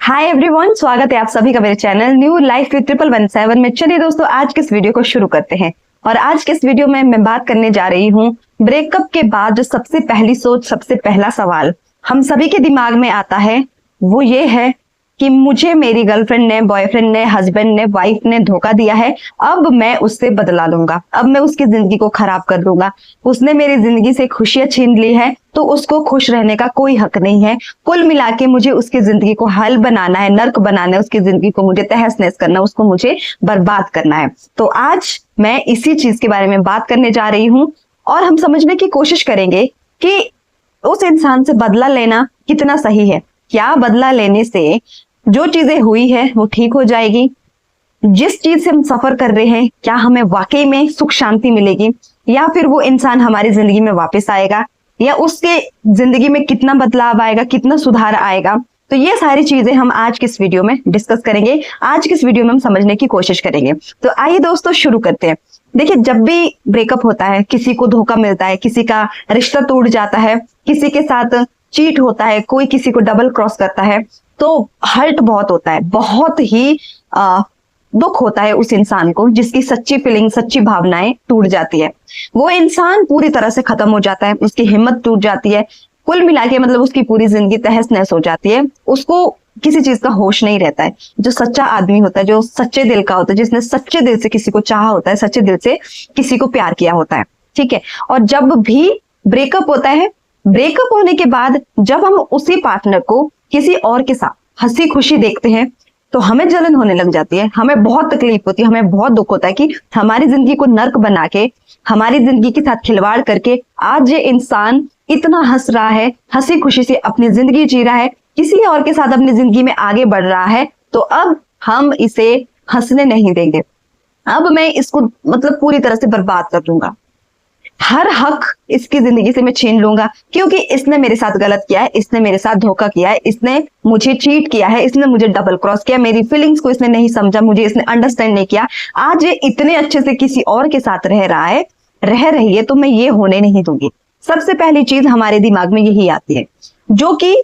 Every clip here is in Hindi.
हाय एवरीवन, स्वागत है आप सभी का मेरे चैनल न्यू लाइफ विद 1117 में। चलिए दोस्तों, आज के इस वीडियो को शुरू करते हैं। और आज के इस वीडियो में मैं बात करने जा रही हूँ ब्रेकअप के बाद जो सबसे पहली सोच, सबसे पहला सवाल हम सभी के दिमाग में आता है वो ये है कि मुझे मेरी गर्लफ्रेंड ने, बॉयफ्रेंड ने, हस्बैंड ने, वाइफ ने धोखा दिया है, अब मैं उससे बदला लूंगा, अब मैं उसकी जिंदगी को खराब कर दूंगा। उसने मेरी जिंदगी से खुशियां छीन ली है तो उसको खुश रहने का कोई हक नहीं है। कुल मिला के मुझे उसकी जिंदगी को हल बनाना है, नर्क बनाना है, उसकी जिंदगी को मुझे तहस नहस करना, उसको मुझे बर्बाद करना है। तो आज मैं इसी चीज के बारे में बात करने जा रही हूँ और हम समझने की कोशिश करेंगे कि उस इंसान से बदला लेना कितना सही है। क्या बदला लेने से जो चीजें हुई है वो ठीक हो जाएगी? जिस चीज से हम सफर कर रहे हैं क्या हमें वाकई में सुख शांति मिलेगी, या फिर वो इंसान हमारी जिंदगी में वापस आएगा, या उसके जिंदगी में कितना बदलाव आएगा, कितना सुधार आएगा? तो ये सारी चीजें हम आज की इस वीडियो में डिस्कस करेंगे, आज की इस वीडियो में हम समझने की कोशिश करेंगे। तो आइए दोस्तों शुरू करते हैं। देखिए, जब भी ब्रेकअप होता है, किसी को धोखा मिलता है, किसी का रिश्ता टूट जाता है, किसी के साथ चीट होता है, कोई किसी को डबल क्रॉस करता है, तो हर्ट बहुत होता है, बहुत ही दुख होता है उस इंसान को, जिसकी सच्ची फीलिंग, सच्ची भावनाएं टूट जाती है। वो इंसान पूरी तरह से खत्म हो जाता है, उसकी हिम्मत टूट जाती है, कुल मिला के मतलब उसकी पूरी जिंदगी तहस नहस हो जाती है। उसको किसी चीज का होश नहीं रहता है। जो सच्चा आदमी होता है, जो सच्चे दिल का होता है, जिसने सच्चे दिल से किसी को चाहा होता है, सच्चे दिल से किसी को प्यार किया होता है, ठीक है। और जब भी ब्रेकअप होता है, ब्रेकअप होने के बाद जब हम उसी पार्टनर को किसी और के साथ हंसी खुशी देखते हैं तो हमें जलन होने लग जाती है, हमें बहुत तकलीफ होती है, हमें बहुत दुख होता है कि हमारी जिंदगी को नर्क बना के, हमारी जिंदगी के साथ खिलवाड़ करके आज ये इंसान इतना हंस रहा है, हंसी खुशी से अपनी जिंदगी जी रहा है, किसी और के साथ अपनी जिंदगी में आगे बढ़ रहा है, तो अब हम इसे हंसने नहीं देंगे, अब मैं इसको मतलब पूरी तरह से बर्बाद कर दूंगा, हर हक इसकी जिंदगी से मैं छीन लूंगा, क्योंकि इसने मेरे साथ गलत किया है, इसने मेरे साथ धोखा किया है, इसने मुझे चीट किया है, इसने मुझे डबल क्रॉस किया, मेरी फीलिंग्स को इसने नहीं समझा, मुझे इसने अंडरस्टैंड नहीं किया, आज ये इतने अच्छे से किसी और के साथ रह रहा है, रह रही है, तो मैं ये होने नहीं दूंगी। सबसे पहली चीज हमारे दिमाग में यही आती है, जो कि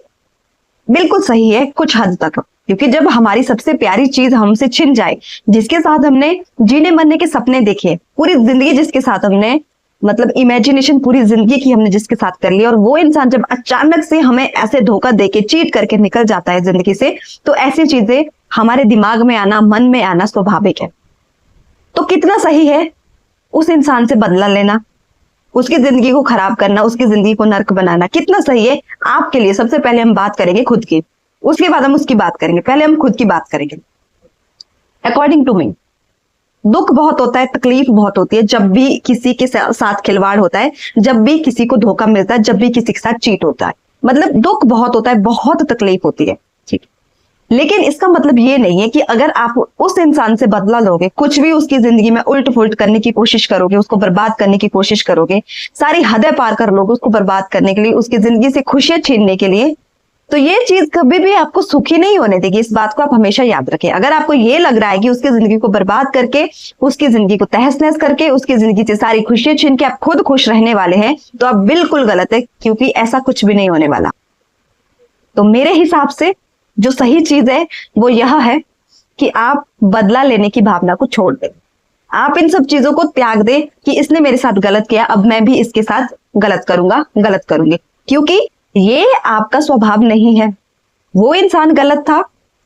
बिल्कुल सही है कुछ हद तक, क्योंकि जब हमारी सबसे प्यारी चीज हमसे छिन जाए, जिसके साथ हमने जीने मरने के सपने देखे, पूरी जिंदगी जिसके साथ हमने मतलब इमेजिनेशन पूरी जिंदगी की हमने जिसके साथ कर ली, और वो इंसान जब अचानक से हमें ऐसे धोखा देके चीट करके निकल जाता है जिंदगी से, तो ऐसी चीजें हमारे दिमाग में आना, मन में आना स्वाभाविक है। तो कितना सही है उस इंसान से बदला लेना, उसकी जिंदगी को खराब करना, उसकी जिंदगी को नर्क बनाना, कितना सही है आपके लिए? सबसे पहले हम बात करेंगे खुद की, उसके बाद हम उसकी बात करेंगे, पहले हम खुद की बात करेंगे। अकॉर्डिंग टू मी, दुख बहुत होता है, तकलीफ बहुत होती है जब भी किसी के साथ खिलवाड़ होता है, जब भी किसी को धोखा मिलता है, जब भी किसी के साथ चीट होता है, मतलब दुख बहुत होता है, बहुत तकलीफ होती है, ठीक। लेकिन इसका मतलब ये नहीं है कि अगर आप उस इंसान से बदला लोगे, कुछ भी उसकी जिंदगी में उल्ट फुल्ट करने की कोशिश करोगे, उसको बर्बाद करने की कोशिश करोगे, सारी हदें पार कर लोगे उसको बर्बाद करने के लिए, उसकी जिंदगी से खुशियां छीनने के लिए, तो ये चीज कभी भी आपको सुखी नहीं होने देगी। इस बात को आप हमेशा याद रखें। अगर आपको ये लग रहा है कि उसकी जिंदगी को बर्बाद करके, उसकी जिंदगी को तहस नहस करके, उसकी जिंदगी से सारी खुशियां छीन के आप खुद खुश रहने वाले हैं, तो आप बिल्कुल गलत है, क्योंकि ऐसा कुछ भी नहीं होने वाला। तो मेरे हिसाब से जो सही चीज है वो यह है कि आप बदला लेने की भावना को छोड़ दें, आप इन सब चीजों को त्याग दें कि इसने मेरे साथ गलत किया, अब मैं भी इसके साथ गलत करूंगा, गलत करूंगी, क्योंकि ये आपका स्वभाव नहीं है। वो इंसान गलत था,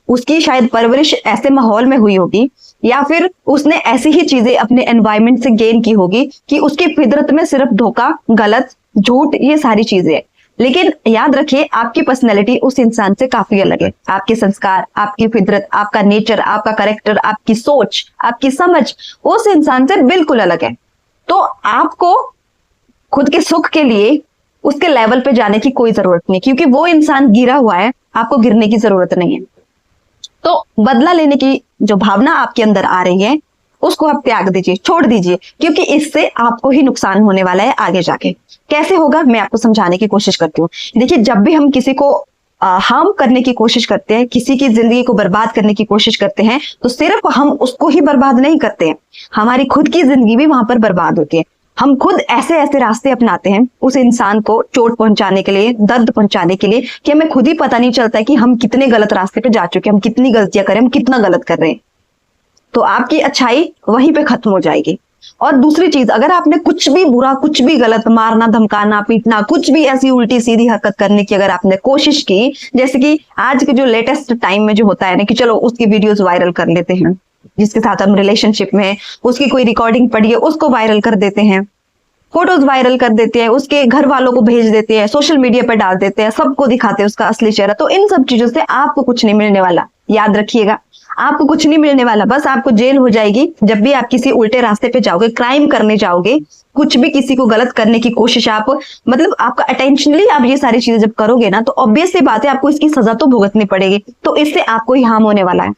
उसकी शायद परवरिश ऐसे माहौल में हुई होगी, या फिर उसने ऐसी ही चीजें अपने एनवायरनमेंट से गेन की होगी कि उसकी फितरत में सिर्फ धोखा, गलत, झूठ, ये सारी चीजें हैं। लेकिन याद रखिए, आपकी पर्सनैलिटी उस इंसान से काफी अलग है। आपके संस्कार, आपकी फितरत, आपका नेचर, आपका कैरेक्टर, आपकी सोच, आपकी समझ उस इंसान से बिल्कुल अलग है। तो आपको खुद के सुख के लिए उसके लेवल पे जाने की कोई जरूरत नहीं, क्योंकि वो इंसान गिरा हुआ है, आपको गिरने की जरूरत नहीं है। तो बदला लेने की जो भावना आपके अंदर आ रही है उसको आप त्याग दीजिए, छोड़ दीजिए, क्योंकि इससे आपको ही नुकसान होने वाला है आगे जाके। कैसे होगा मैं आपको समझाने की कोशिश करती हूँ। देखिए, जब भी हम किसी को हार्म करने की कोशिश करते हैं, किसी की जिंदगी को बर्बाद करने की कोशिश करते हैं, तो सिर्फ हम उसको ही बर्बाद नहीं करते हैं, हमारी खुद की जिंदगी भी वहां पर बर्बाद होती है। हम खुद ऐसे ऐसे रास्ते अपनाते हैं उस इंसान को चोट पहुंचाने के लिए, दर्द पहुंचाने के लिए, कि हमें खुद ही पता नहीं चलता है कि हम कितने गलत रास्ते पे जा चुके हैं, हम कितनी गलतियां करें, हम कितना गलत कर रहे हैं। तो आपकी अच्छाई वहीं पे खत्म हो जाएगी। और दूसरी चीज, अगर आपने कुछ भी बुरा, कुछ भी गलत, मारना, धमकाना, पीटना, कुछ भी ऐसी उल्टी सीधी हरकत करने की अगर आपने कोशिश की, जैसे कि आज के जो लेटेस्ट टाइम में जो होता है ना, कि चलो उसकी वीडियोस वायरल कर लेते हैं, जिसके साथ हम रिलेशनशिप में हैं, उसकी कोई रिकॉर्डिंग पड़ी है उसको वायरल कर देते हैं, फोटोज वायरल कर देते हैं, उसके घर वालों को भेज देते हैं, सोशल मीडिया पर डाल देते हैं, सबको दिखाते हैं उसका असली चेहरा। तो इन सब चीजों से आपको कुछ नहीं मिलने वाला, याद रखिएगा, आपको कुछ नहीं मिलने वाला। बस आपको जेल हो जाएगी जब भी आप किसी उल्टे रास्ते पे जाओगे, क्राइम करने जाओगे, कुछ भी किसी को गलत करने की कोशिश, आप मतलब आपका अटेंशनली आप ये सारी चीजें जब करोगे ना, तो ऑब्वियस सी बात है आपको इसकी सजा तो भुगतनी पड़ेगी। तो इससे आपको ही हार्म होने वाला है,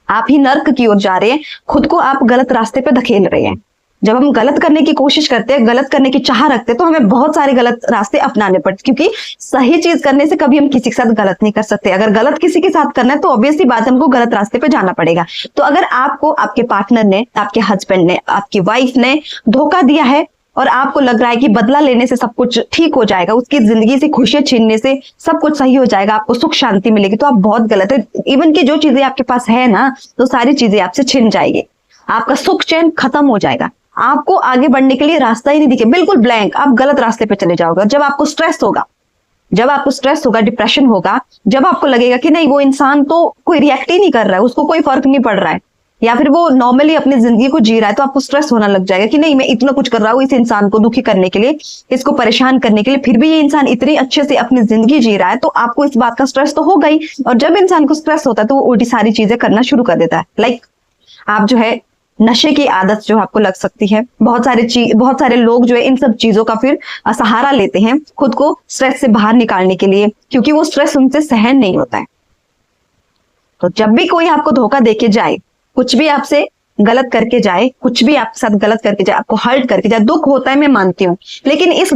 आप ही नर्क की ओर जा रहे हैं, खुद को आप गलत रास्ते पे धकेल रहे हैं। जब हम गलत करने की कोशिश करते हैं, गलत करने की चाह रखते हैं, तो हमें बहुत सारे गलत रास्ते अपनाने पड़ते, क्योंकि सही चीज करने से कभी हम किसी के साथ गलत नहीं कर सकते। अगर गलत किसी के साथ करना है तो ऑब्वियसली बात है हमको गलत रास्ते पे जाना पड़ेगा। तो अगर आपको आपके पार्टनर ने, आपके हस्बैंड ने, आपकी वाइफ ने धोखा दिया है और आपको लग रहा है कि बदला लेने से सब कुछ ठीक हो जाएगा, उसकी जिंदगी से खुशियां छीनने से सब कुछ सही हो जाएगा, आपको सुख शांति मिलेगी, तो आप बहुत गलत है। इवन की जो चीजें आपके पास है ना, तो सारी चीजें आपसे छिन जाएगी, आपका सुख चैन खत्म हो जाएगा, आपको आगे बढ़ने के लिए रास्ता ही नहीं दिखे, बिल्कुल ब्लैंक, आप गलत रास्ते पे चले जाओगे। जब आपको स्ट्रेस होगा, जब आपको स्ट्रेस होगा, डिप्रेशन होगा, जब आपको लगेगा कि नहीं वो इंसान तो कोई रिएक्ट ही नहीं कर रहा है, उसको कोई फर्क नहीं पड़ रहा है, या फिर वो नॉर्मली अपनी जिंदगी को जी रहा है, तो आपको स्ट्रेस होना लग जाएगा कि नहीं मैं इतना कुछ कर रहा हूँ इस इंसान को दुखी करने के लिए, इसको परेशान करने के लिए, फिर भी ये इंसान इतनी अच्छे से अपनी जिंदगी जी रहा है, तो आपको इस बात का स्ट्रेस तो होगा ही। और जब इंसान को स्ट्रेस होता है तो वो उल्टी सारी चीजें करना शुरू कर देता है। लाइक आप जो है नशे की आदत जो आपको लग सकती है, बहुत सारे लोग जो है इन सब चीजों का फिर सहारा लेते हैं खुद को स्ट्रेस से बाहर निकालने के लिए, क्योंकि वो स्ट्रेस उनसे सहन नहीं होता है। तो जब भी कोई आपको धोखा देके जाए, कुछ भी आपसे गलत करके जाए, कुछ भी आपके साथ गलत करके जाए, आपको हर्ट करके जाए, दुख होता है मैं मानती हूँ, लेकिन इस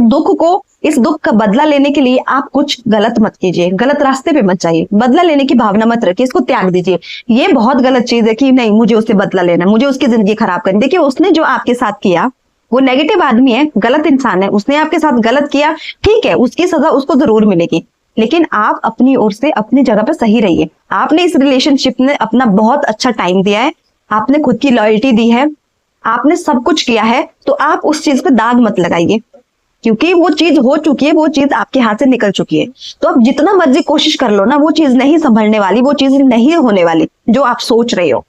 दुख का बदला लेने के लिए आप कुछ गलत मत कीजिए, गलत रास्ते पे मत जाइए, बदला लेने की भावना मत रखिए, इसको त्याग दीजिए। ये बहुत गलत चीज है कि नहीं मुझे उससे बदला लेना, मुझे उसकी जिंदगी खराब करनी। देखिए उसने जो आपके साथ किया वो नेगेटिव आदमी है, गलत इंसान है, उसने आपके साथ गलत किया, ठीक है, उसकी सजा उसको जरूर मिलेगी, लेकिन आप अपनी ओर से अपनी जगह पे सही रहिए। आपने इस रिलेशनशिप में अपना बहुत अच्छा टाइम दिया है, आपने खुद की लॉयल्टी दी है, आपने सब कुछ किया है, तो आप उस चीज पे दाग मत लगाइए, क्योंकि वो चीज हो चुकी है, वो चीज आपके हाथ से निकल चुकी है। तो आप जितना मर्जी कोशिश कर लो ना, वो चीज नहीं संभलने वाली, वो चीज नहीं होने वाली जो आप सोच रहे हो।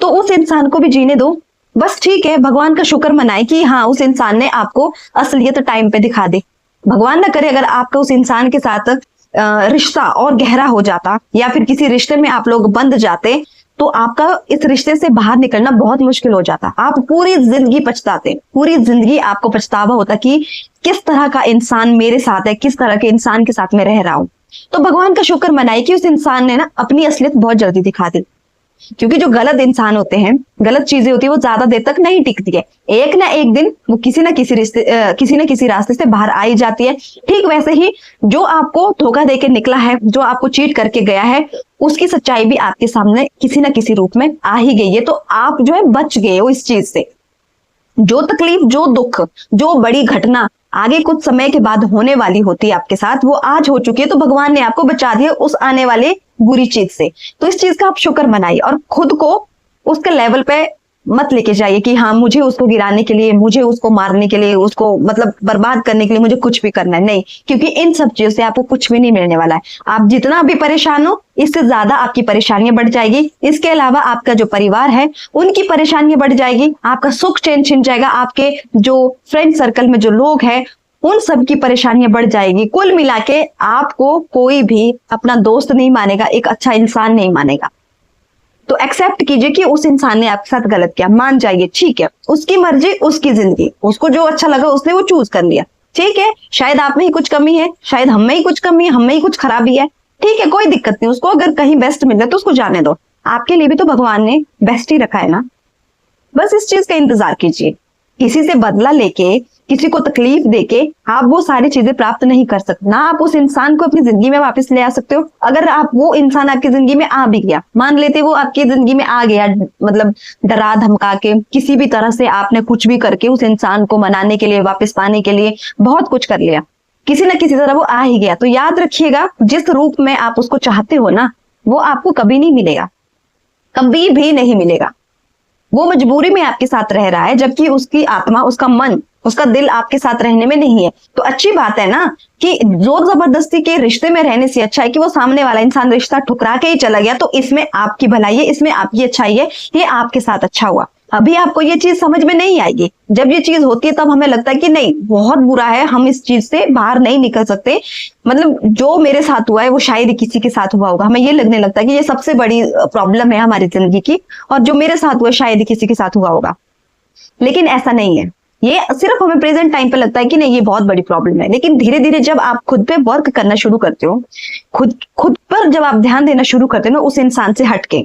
तो उस इंसान को भी जीने दो, बस ठीक है, भगवान का शुक्र मनाए कि हाँ उस इंसान ने आपको असलियत टाइम पे दिखा दी। भगवान ना करे अगर आपका उस इंसान के साथ रिश्ता और गहरा हो जाता, या फिर किसी रिश्ते में आप लोग बंध जाते, तो आपका इस रिश्ते से बाहर निकलना बहुत मुश्किल हो जाता। आप पूरी जिंदगी पछताते, पूरी जिंदगी आपको पछतावा होता कि किस तरह का इंसान मेरे साथ है, किस तरह के इंसान के साथ मैं रह रहा हूं। तो भगवान का शुक्र मनाए कि उस इंसान ने ना अपनी असलियत बहुत जल्दी दिखा दी, क्योंकि जो गलत इंसान होते हैं, गलत चीजें होती है, वो ज्यादा देर तक नहीं टिकती है, एक ना एक दिन वो किसी ना किसी रास्ते से बाहर आई जाती है। ठीक वैसे ही जो आपको धोखा देके निकला है, जो आपको चीट करके गया है, उसकी सच्चाई भी आपके सामने किसी ना किसी रूप में आ ही गई है। तो आप जो है बच गए हो इस चीज से। जो तकलीफ, जो दुख, जो बड़ी घटना आगे कुछ समय के बाद होने वाली होती है आपके साथ, वो आज हो चुकी है, तो भगवान ने आपको बचा दिया उस आने वाले बुरी चीज से। तो इस चीज का आप शुक्र मनाइए और खुद को उसके लेवल पे मत लेके जाइए कि हाँ मुझे उसको गिराने के लिए, मुझे उसको मारने के लिए, उसको मतलब बर्बाद करने के लिए मुझे कुछ भी करना है, नहीं, क्योंकि इन सब चीजों से आपको कुछ भी नहीं मिलने वाला है। आप जितना भी परेशान हो, इससे ज्यादा आपकी परेशानियां बढ़ जाएगी। इसके अलावा आपका जो परिवार है उनकी परेशानियां बढ़ जाएगी, आपका सुख चैन छिन जाएगा, आपके जो फ्रेंड सर्कल में जो लोग हैं उन सब की परेशानियां बढ़ जाएगी। कुल मिला के आपको कोई भी अपना दोस्त नहीं मानेगा, एक अच्छा इंसान नहीं मानेगा। तो एक्सेप्ट कीजिए कि उस इंसान ने आपके साथ गलत किया, मान जाइए, ठीक है, उसकी मर्जी, उसकी जिंदगी, उसको जो अच्छा लगा उसने वो चूज कर लिया, ठीक है। शायद आप में ही कुछ कमी है, शायद हम में ही कुछ कमी है, हम में ही कुछ खराबी है, ठीक है, कोई दिक्कत नहीं। उसको अगर कहीं बेस्ट मिल रहा है तो उसको जाने दो, आपके लिए भी तो भगवान ने बेस्ट ही रखा है ना। बस इस चीज का इंतजार कीजिए। किसी से बदला लेके किसी को तकलीफ देके आप वो सारी चीजें प्राप्त नहीं कर सकते। ना आप उस इंसान को अपनी जिंदगी में वापस ले आ सकते हो। अगर आप वो इंसान आपकी जिंदगी में आ भी गया, मान लेते वो आपकी जिंदगी में आ गया, मतलब डरा धमका के किसी भी तरह से आपने कुछ भी करके उस इंसान को मनाने के लिए, वापस पाने के लिए बहुत कुछ कर लिया, किसी ना किसी तरह वो आ ही गया, तो याद रखिएगा जिस रूप में आप उसको चाहते हो ना, वो आपको कभी नहीं मिलेगा, कभी भी नहीं मिलेगा। वो मजबूरी में आपके साथ रह रहा है, जबकि उसकी आत्मा, उसका मन, उसका दिल आपके साथ रहने में नहीं है। तो अच्छी बात है ना कि जोर जबरदस्ती के रिश्ते में रहने से अच्छा है कि वो सामने वाला इंसान रिश्ता ठुकरा के ही चला गया। तो इसमें आपकी भलाई है, इसमें आपकी अच्छाई है, ये आपके साथ अच्छा हुआ। अभी आपको ये चीज समझ में नहीं आएगी। जब ये चीज होती है तब हमें लगता है कि नहीं, बहुत बुरा है, हम इस चीज से बाहर नहीं निकल सकते, मतलब जो मेरे साथ हुआ है वो शायद किसी के साथ हुआ होगा। हमें ये लगने लगता है कि ये सबसे बड़ी प्रॉब्लम है हमारी जिंदगी की, और जो मेरे साथ हुआ शायद किसी के साथ हुआ होगा। लेकिन ऐसा नहीं है। ये सिर्फ हमें प्रेजेंट टाइम पे लगता है कि नहीं ये बहुत बड़ी प्रॉब्लम है, लेकिन धीरे धीरे जब आप खुद पे वर्क करना शुरू करते हो, खुद पर जब आप ध्यान देना शुरू करते हो ना उस इंसान से हटके,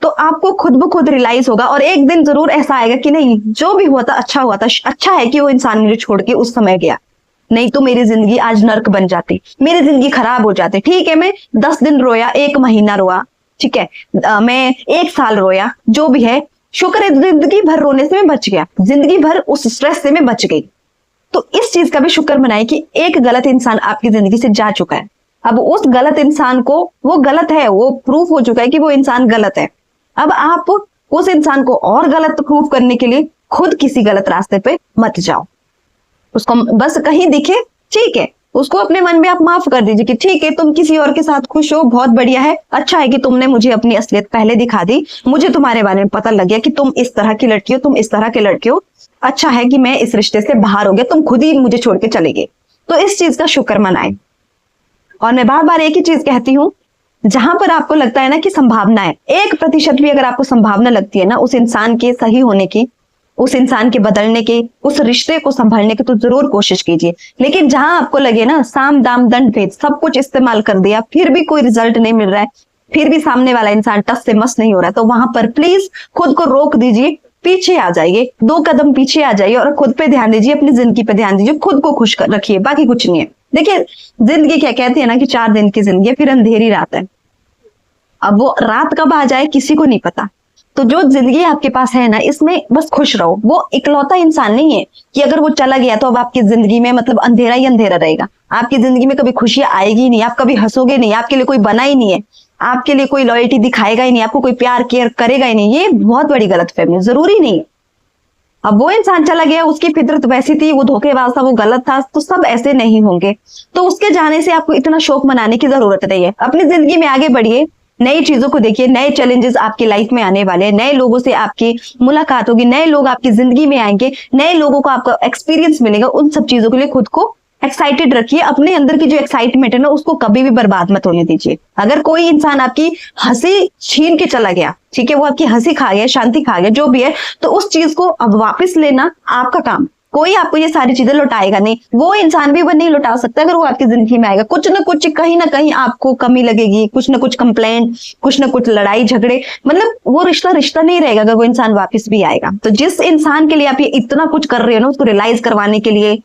तो आपको खुद ब खुद रियलाइज होगा, और एक दिन जरूर ऐसा आएगा कि नहीं, जो भी हुआ था अच्छा हुआ था, अच्छा है कि वो इंसान मुझे छोड़ के उस समय गया, नहीं तो मेरी जिंदगी आज नर्क बन जाती, मेरी जिंदगी खराब हो जाती। ठीक है, मैं 10 दिन रोया, 1 महीना रोया, ठीक है, मैं 1 साल रोया, जो भी है, शुक्र है जिंदगी भर रोने से मैं बच गया, जिंदगी भर उस स्ट्रेस से मैं बच गई। तो इस चीज का भी शुक्र मनाए कि एक गलत इंसान आपकी जिंदगी से जा चुका है। अब उस गलत इंसान को, वो गलत है, वो प्रूफ हो चुका है कि वो इंसान गलत है। अब आप उस इंसान को और गलत प्रूफ करने के लिए खुद किसी गलत रास्ते पे मत जाओ। उसको बस कहीं दिखे, ठीक है, उसको अपने मन में आप माफ कर दीजिए कि ठीक है, तुम किसी और के साथ खुश हो, बहुत बढ़िया है, अच्छा है कि तुमने मुझे अपनी असलियत पहले दिखा दी, मुझे तुम्हारे बारे में पता लग गया कि तुम इस तरह की लड़की हो, तुम इस तरह के लड़के हो, अच्छा है कि मैं इस रिश्ते से बाहर हो गया, तुम खुद ही मुझे छोड़ के चले गए। तो इस चीज का शुक्र मनाएं। और मैं बार बार एक ही चीज कहती हूँ, जहां पर आपको लगता है ना कि संभावना है, 1% भी अगर आपको संभावना लगती है ना उस इंसान के सही होने की, उस इंसान के बदलने के, उस रिश्ते को संभालने की, तो जरूर कोशिश कीजिए। लेकिन जहां आपको लगे ना साम दाम दंड भेद सब कुछ इस्तेमाल कर दिया, फिर भी कोई रिजल्ट नहीं मिल रहा है, फिर भी सामने वाला इंसान टस से मस नहीं हो रहा है, तो वहां पर प्लीज खुद को रोक दीजिए, पीछे आ जाइए, 2 कदम पीछे आ जाइए और खुद पे ध्यान दीजिए, अपनी जिंदगी पे ध्यान दीजिए, खुद को खुश रखिए, बाकी कुछ नहीं है। देखिए जिंदगी क्या कहते हैं ना कि 4 दिन की जिंदगी, फिर अंधेरी रात है। अब वो रात कब आ जाए किसी को नहीं पता। तो जो जिंदगी आपके पास है ना, इसमें बस खुश रहो। वो इकलौता इंसान नहीं है कि अगर वो चला गया तो अब आपकी जिंदगी में मतलब अंधेरा ही अंधेरा रहेगा, आपकी जिंदगी में कभी खुशियां आएगी नहीं, आप कभी हंसोगे नहीं, आपके लिए कोई बना ही नहीं है, आपके लिए कोई लॉयल्टी दिखाएगा ही नहीं, आपको कोई प्यार केयर करेगा ही नहीं। ये बहुत बड़ी गलतफहमी, जरूरी नहीं है। अब वो इंसान चला गया, उसकी फितरत वैसी थी, वो धोखेबाज था, वो गलत था, तो सब ऐसे नहीं होंगे। तो उसके जाने से आपको इतना शोक मनाने की जरूरत नहीं है। अपनी जिंदगी में आगे बढ़िए, नई चीजों को देखिए, नए चैलेंजेस आपकी लाइफ में आने वाले हैं, नए लोगों से आपकी मुलाकात होगी, नए लोग आपकी जिंदगी में आएंगे, नए लोगों को आपका एक्सपीरियंस मिलेगा। उन सब चीजों के लिए खुद को एक्साइटेड रखिए। अपने अंदर की जो एक्साइटमेंट है ना, उसको कभी भी बर्बाद मत होने दीजिए। अगर कोई इंसान आपकी हंसी छीन के चला गया, ठीक है, वो आपकी हंसी खा गया, शांति खा गया, जो भी है, तो उस चीज को अब वापस लेना आपका काम। कोई आपको ये सारी चीजें लौटाएगा नहीं, वो इंसान भी वो नहीं लौटा सकता। अगर वो आपकी जिंदगी में आएगा, कुछ ना कुछ कहीं ना कहीं आपको कमी लगेगी, कुछ ना कुछ कंप्लेंट, कुछ ना कुछ लड़ाई झगड़े, मतलब वो रिश्ता नहीं रहेगा अगर वो इंसान वापस भी आएगा। तो जिस इंसान के लिए आप ये इतना कुछ कर रहे हो ना, उसको रियलाइज करवाने के लिए,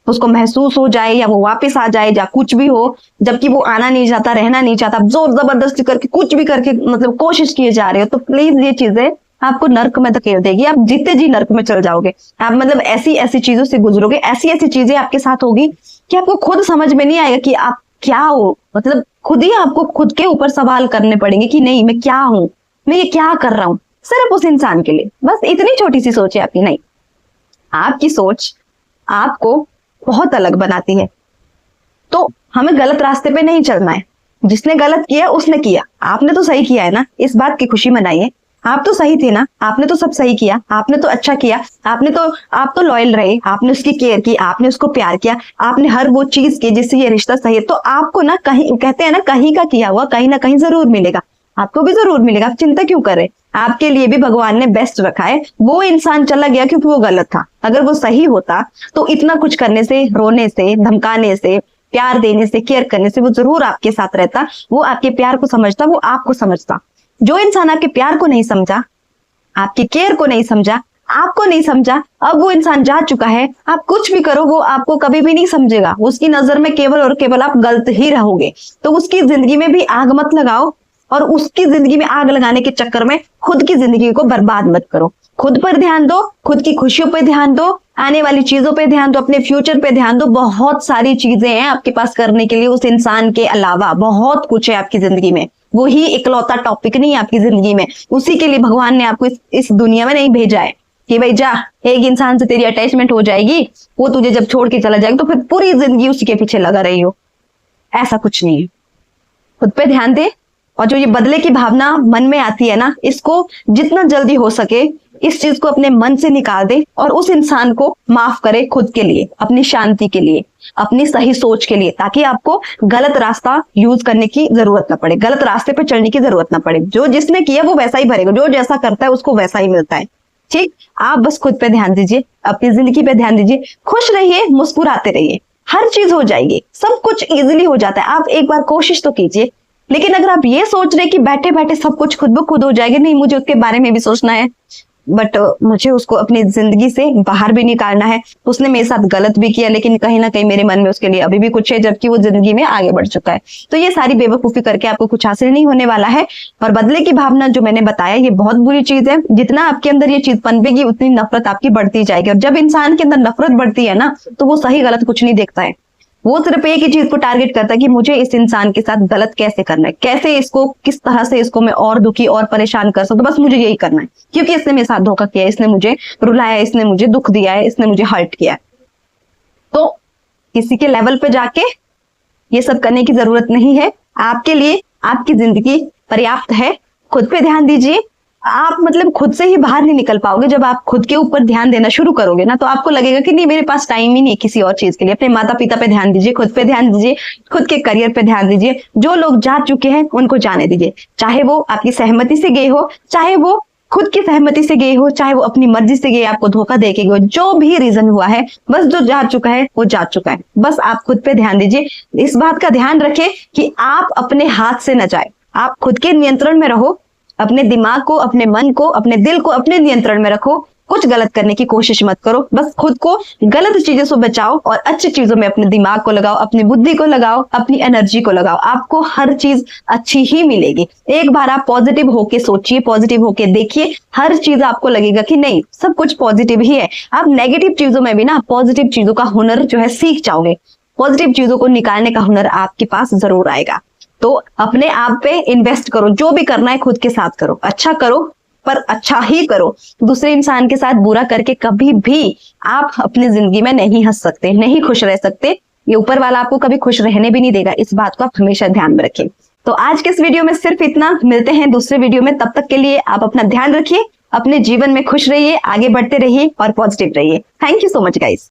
उसको महसूस हो जाए या वो वापस आ जाए या कुछ भी हो, जबकि वो आना नहीं चाहता, रहना नहीं चाहता, जोर जबरदस्ती करके कुछ भी करके मतलब कोशिश किए जा रहे हो, तो प्लीज ये चीजें आपको नर्क में धकेल देगी। आप जीते जी नर्क में चल जाओगे। आप मतलब ऐसी ऐसी चीजों से गुजरोगे, ऐसी ऐसी चीजें आपके साथ होगी कि आपको खुद समझ में नहीं आएगा कि आप क्या हो। मतलब खुद ही आपको खुद के ऊपर सवाल करने पड़ेंगे कि नहीं मैं क्या हूं, मैं ये क्या कर रहा हूं, सिर्फ उस इंसान के लिए। बस इतनी छोटी सी सोच है आपकी। नहीं, आपकी सोच आपको बहुत अलग बनाती है। तो हमें गलत रास्ते पे नहीं चलना है। जिसने गलत किया उसने किया, आपने तो सही किया है ना, इस बात की खुशी मनाइए। आप तो सही थे ना, आपने तो सब सही किया, आपने तो अच्छा किया, आप तो लॉयल रहे, आपने उसकी केयर की, आपने उसको प्यार किया, आपने हर वो चीज की जिससे ये रिश्ता सही है। तो आपको ना कहीं, कहते हैं ना कहीं का किया हुआ कहीं ना कहीं जरूर मिलेगा, आपको भी जरूर मिलेगा। आप चिंता क्यों करें, आपके लिए भी भगवान ने बेस्ट रखा है। वो इंसान चला गया क्योंकि वो गलत था, अगर वो सही होता तो इतना कुछ करने से, रोने से, धमकाने से, प्यार देने से, केयर करने से वो जरूर आपके साथ रहता। वो आपके प्यार को समझता, वो आपको समझता। जो इंसान आपके प्यार को नहीं समझा, आपकी केयर को नहीं समझा, आपको नहीं समझा, अब वो इंसान जा चुका है, आप कुछ भी करो वो आपको कभी भी नहीं समझेगा। उसकी नजर में केवल और केवल आप गलत ही रहोगे। तो उसकी जिंदगी में भी आग मत लगाओ, और उसकी जिंदगी में आग लगाने के चक्कर में खुद की जिंदगी को बर्बाद मत करो। खुद पर ध्यान दो, खुद की खुशियों पर ध्यान दो, आने वाली चीजों पे ध्यान दो, अपने फ्यूचर पे ध्यान दो। बहुत सारी चीजें हैं आपके पास करने के लिए, उस इंसान के अलावा बहुत कुछ है आपकी जिंदगी में। वो ही इकलौता टॉपिक नहीं है आपकी जिंदगी में। उसी के लिए भगवान ने आपको इस दुनिया में नहीं भेजा है कि भाई जा, एक इंसान से तेरी अटैचमेंट हो जाएगी, वो तुझे जब छोड़ के चला जाएगा तो फिर पूरी जिंदगी उसी के पीछे लगा रही हो। ऐसा कुछ नहीं है। खुद पे ध्यान दे, और जो ये बदले की भावना मन में आती है ना, इसको जितना जल्दी हो सके इस चीज को अपने मन से निकाल दे, और उस इंसान को माफ करे खुद के लिए, अपनी शांति के लिए, अपनी सही सोच के लिए, ताकि आपको गलत रास्ता यूज करने की जरूरत ना पड़े, गलत रास्ते पे चलने की जरूरत ना पड़े। जो जिसने किया वो वैसा ही भरेगा, जो जैसा करता है उसको वैसा ही मिलता है। ठीक, आप बस खुद पे ध्यान दीजिए, अपनी जिंदगी पे ध्यान दीजिए, खुश रहिए, मुस्कुराते रहिए, हर चीज हो जाएगी, सब कुछ इजीली हो जाता है। आप एक बार कोशिश तो कीजिए। लेकिन अगर आप ये सोच रहे कि बैठे बैठे सब कुछ खुद ब खुद हो जाएगा, नहीं, मुझे उसके बारे में भी सोचना है, बट मुझे उसको अपनी जिंदगी से बाहर भी निकालना है, उसने मेरे साथ गलत भी किया, लेकिन कहीं ना कहीं मेरे मन में उसके लिए अभी भी कुछ है, जबकि वो जिंदगी में आगे बढ़ चुका है। तो ये सारी बेवकूफी करके आपको कुछ हासिल नहीं होने वाला है। और बदले की भावना जो मैंने बताया, ये बहुत बुरी चीज है। जितना आपके अंदर ये चीज पनपेगी उतनी नफरत आपकी बढ़ती जाएगी। और जब इंसान के अंदर नफरत बढ़ती है ना, तो वो सही गलत कुछ नहीं देखता है, वो सिर्फ एक ही चीज को टारगेट करता है कि मुझे इस इंसान के साथ गलत कैसे करना है, कैसे इसको, किस तरह से इसको मैं और दुखी और परेशान कर सकता हूं, बस मुझे यही करना है, क्योंकि इसने मेरे साथ धोखा किया, इसने मुझे रुलाया, इसने मुझे दुख दिया है, इसने मुझे हर्ट किया है। तो किसी के लेवल पे जाके ये सब करने की जरूरत नहीं है। आपके लिए आपकी जिंदगी पर्याप्त है। खुद पे ध्यान दीजिए। आप मतलब खुद से ही बाहर नहीं निकल पाओगे। जब आप खुद के ऊपर ध्यान देना शुरू करोगे ना, तो आपको लगेगा कि नहीं, मेरे पास टाइम ही नहीं किसी और चीज के लिए। अपने माता पिता पे ध्यान दीजिए, खुद पे ध्यान दीजिए, खुद के करियर पे ध्यान दीजिए। जो लोग जा चुके हैं उनको जाने दीजिए, चाहे वो आपकी सहमति से गए हो, चाहे वो खुद की सहमति से गए हो, चाहे वो अपनी मर्जी से गए, आपको धोखा दे के गए, जो भी रीजन हुआ है, बस जो जा चुका है वो जा चुका है। बस आप खुद पे ध्यान दीजिए। इस बात का ध्यान रखें कि आप अपने हाथ से न जाए, आप खुद के नियंत्रण में रहो। अपने दिमाग को, अपने मन को, अपने दिल को अपने नियंत्रण में रखो। कुछ गलत करने की कोशिश मत करो। बस खुद को गलत चीजों से बचाओ और अच्छी चीजों में अपने दिमाग को लगाओ, अपनी बुद्धि को लगाओ, अपनी एनर्जी को लगाओ। आपको हर चीज अच्छी ही मिलेगी। एक बार आप पॉजिटिव होके सोचिए, पॉजिटिव होके देखिए, हर चीज आपको लगेगा कि नहीं, सब कुछ पॉजिटिव ही है। आप नेगेटिव चीजों में भी ना पॉजिटिव चीजों का हुनर जो है सीख जाओगे। पॉजिटिव चीजों को निकालने का हुनर आपके पास जरूर आएगा। तो अपने आप पे इन्वेस्ट करो, जो भी करना है खुद के साथ करो, अच्छा करो, पर अच्छा ही करो। दूसरे इंसान के साथ बुरा करके कभी भी आप अपनी जिंदगी में नहीं हंस सकते, नहीं खुश रह सकते। ये ऊपर वाला आपको कभी खुश रहने भी नहीं देगा, इस बात को आप हमेशा ध्यान में रखें। तो आज के इस वीडियो में सिर्फ इतना। मिलते हैं दूसरे वीडियो में, तब तक के लिए आप अपना ध्यान रखिए, अपने जीवन में खुश रहिए, आगे बढ़ते रहिए और पॉजिटिव रहिए। Thank you so much guys.